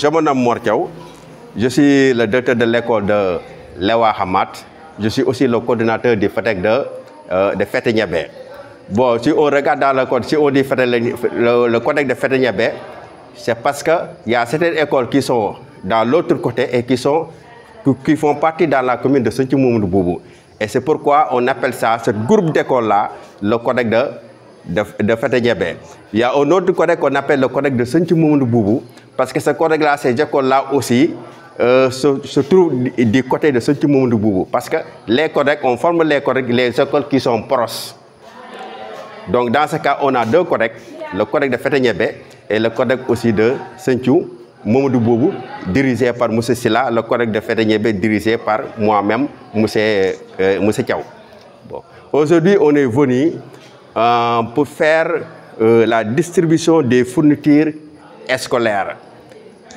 Je me nomme Mor Thiaw, je suis le directeur de l'école de Lewa Hamad. Je suis aussi le coordinateur du FETEC de Fete-Niébé. Bon, si on regarde dans le code, si on dit le codec de Fete-Niébé, c'est parce qu'il y a certaines écoles qui sont dans l'autre côté et qui font partie dans la commune de Sinthiou-Moumoudou-Boubou. Et c'est pourquoi on appelle ça, ce groupe d'écoles-là, le codec de Fete-Niébé. Il y a un autre codec qu'on appelle le codec de Sinthiou-Moumoudou-Boubou, parce que ce codec-là, ces écoles-là aussi, se trouvent du côté de Sinthiou-Moumoudou-Boubou. Parce que les codecs, on forme les codecs, les écoles qui sont proches. Donc dans ce cas, on a deux codecs, le codec de Fete-Niébé et le codec aussi de Sinthiou-Moumoudou-Boubou, dirigé par M. Silla, le codec de Fete-Niébé dirigé par moi-même, M. Thiaw. Bon. Aujourd'hui, on est venu pour faire la distribution des fournitures scolaires.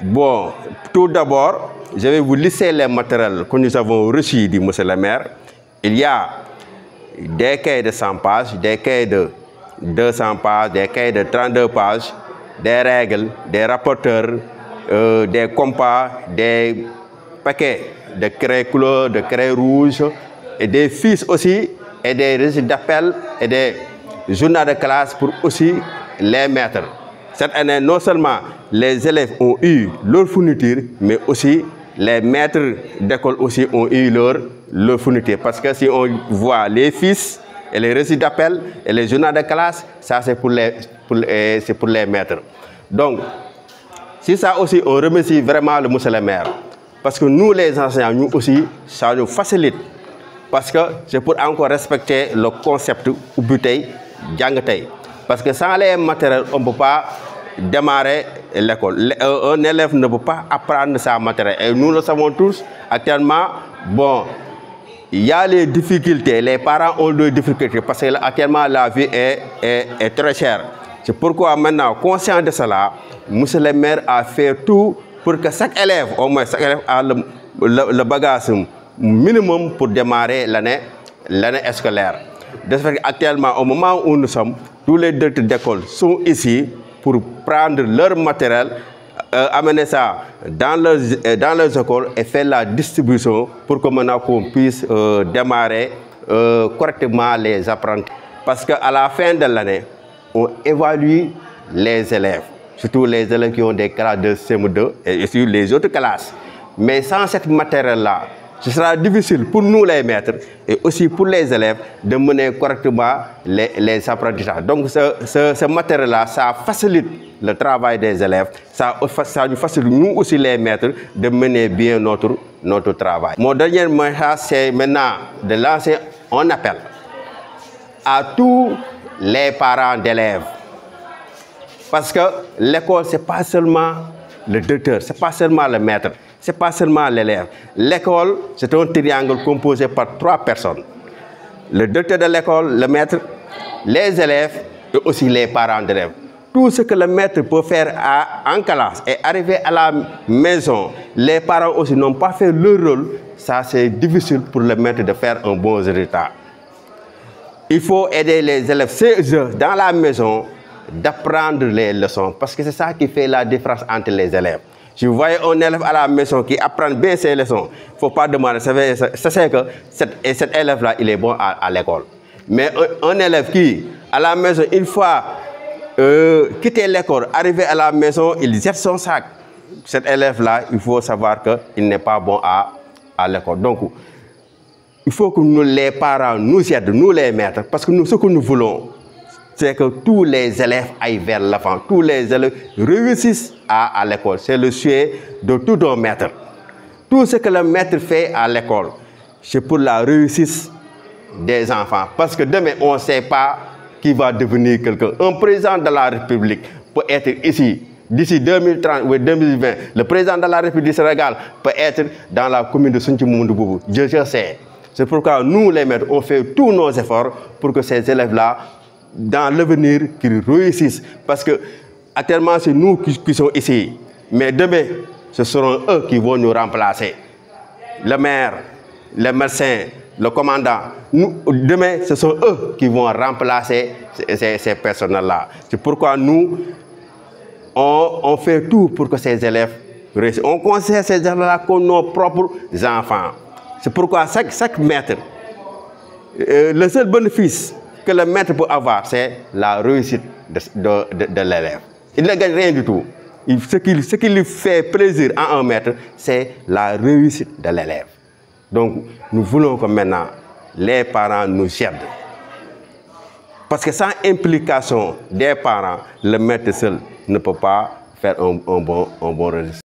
Bon, tout d'abord, je vais vous lister les matériels que nous avons reçus du monsieur le maire. Il y a des cahiers de 100 pages, des cahiers de 200 pages, des cahiers de 32 pages, des règles, des rapporteurs, des compas, des paquets de craie couleur, de craie rouge, et des fiches aussi, et des registres d'appel, et des journaux de classe pour aussi les maîtres. Cette année, non seulement les élèves ont eu leur fourniture, mais aussi les maîtres d'école aussi ont eu leur fourniture. Parce que si on voit les fiches et les reçus d'appel et les journaux de classe, ça c'est pour les maîtres. Donc, c'est ça aussi, on remercie vraiment le monsieur le maire. Parce que nous, les enseignants, nous aussi, ça nous facilite. Parce que c'est pour encore respecter le concept ou bouteille, djangatei. Parce que sans les matériels, on ne peut pas démarrer l'école. Un élève ne peut pas apprendre sa matériel. Et nous le savons tous, actuellement, bon, il y a les difficultés. Les parents ont des difficultés parce que actuellement la vie est très chère. C'est pourquoi maintenant, conscient de cela, M. le maire a fait tout pour que chaque élève, au moins chaque élève a le bagage minimum pour démarrer l'année scolaire. De ce fait qu'actuellement, au moment où nous sommes, tous les directeurs d'école sont ici pour prendre leur matériel, amener ça dans leurs écoles et faire la distribution pour que maintenant qu'on puisse démarrer correctement les apprentis. Parce qu'à la fin de l'année, on évalue les élèves, surtout les élèves qui ont des classes de CM2 et aussi les autres classes. Mais sans cette matériel-là, ce sera difficile pour nous les maîtres et aussi pour les élèves de mener correctement les apprentissages. Donc ce matériel-là, ça facilite le travail des élèves, ça nous facilite nous aussi les maîtres de mener bien notre travail. Mon dernier message, c'est maintenant de lancer un appel à tous les parents d'élèves. Parce que l'école, ce n'est pas seulement le directeur, ce n'est pas seulement le maître. Ce n'est pas seulement l'élève. L'école, c'est un triangle composé par 3 personnes. Le directeur de l'école, le maître, les élèves et aussi les parents d'élèves. Tout ce que le maître peut faire en classe et arriver à la maison, les parents aussi n'ont pas fait leur rôle, ça c'est difficile pour le maître de faire un bon résultat. Il faut aider les élèves dans la maison d'apprendre les leçons parce que c'est ça qui fait la différence entre les élèves. Si vous voyez un élève à la maison qui apprend bien ses leçons, il ne faut pas demander, c'est que cet élève-là, il est bon à l'école. Mais un élève qui, à la maison, une fois quitté l'école, arrivé à la maison, il jette son sac. Cet élève-là, il faut savoir qu'il n'est pas bon à l'école. Donc, il faut que nous, les parents, nous aident, nous les maîtres, parce que nous, ce que nous voulons, c'est que tous les élèves aillent vers l'avant, tous les élèves réussissent à l'école. C'est le souhait de tout un maître. Tout ce que le maître fait à l'école, c'est pour la réussite des enfants. Parce que demain, on ne sait pas qui va devenir quelqu'un. Un président de la République peut être ici, d'ici 2030 ou 2020. Le président de la République du Sénégal peut être dans la commune de Sinthiou-Moumoudou-Boubou. Je sais. C'est pourquoi nous, les maîtres, on fait tous nos efforts pour que ces élèves-là, dans l'avenir, qu'ils réussissent. Parce que actuellement, c'est nous qui sommes ici. Mais demain, ce seront eux qui vont nous remplacer. Le maire, le médecin, le commandant. Demain, ce sont eux qui vont remplacer ces personnes-là. C'est pourquoi nous, on fait tout pour que ces élèves réussir. On considère ces gens-là comme nos propres enfants. C'est pourquoi chaque maître, le seul bénéfice que le maître peut avoir, c'est la réussite de l'élève. Il ne gagne rien du tout. Ce qui lui fait plaisir à un maître, c'est la réussite de l'élève. Donc, nous voulons que maintenant, les parents nous aident. Parce que sans implication des parents, le maître seul ne peut pas faire un bon résultat.